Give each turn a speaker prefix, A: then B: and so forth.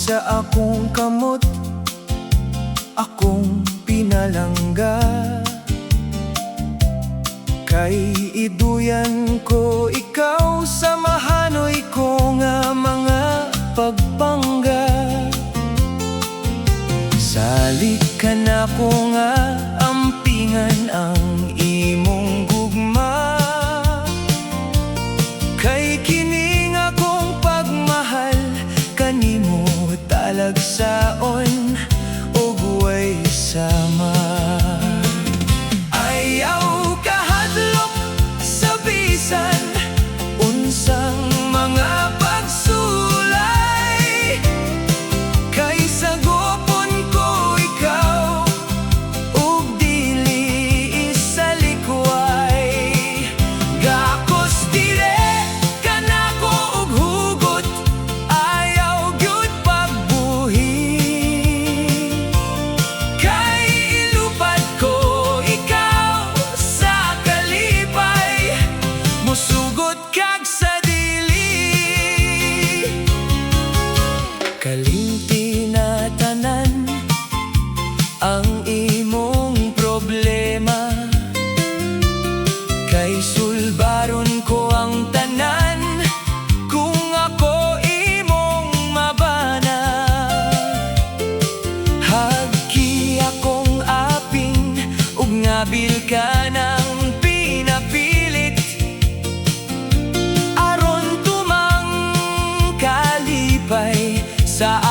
A: sa akong kamot, akong pinalangga. Kay iduyan ko ikaw sa mahanoy ko nga mga pagpangga. Salik ka na ko nga ampingan ang imong gugma. Kay kining akong pagmahal kanimo talagsaon ug way sama. Ayaw kahadlok sa bisan unsang mga pagsulay. Kay sagopon ko ikaw ug dili isalikway. Gakos dire ka nako ug hugot, ayaw gyud pagbuhi. Kay ilupad ko ikaw sa kalipay, musugot kag sa dili. Kalimti na tanan ang imong problema. Kay sulbaron ko ang tanan kung ako imong mabana. Hagki akong aping ug ngabil ka ng pinapilit, aron tumang kalipay sa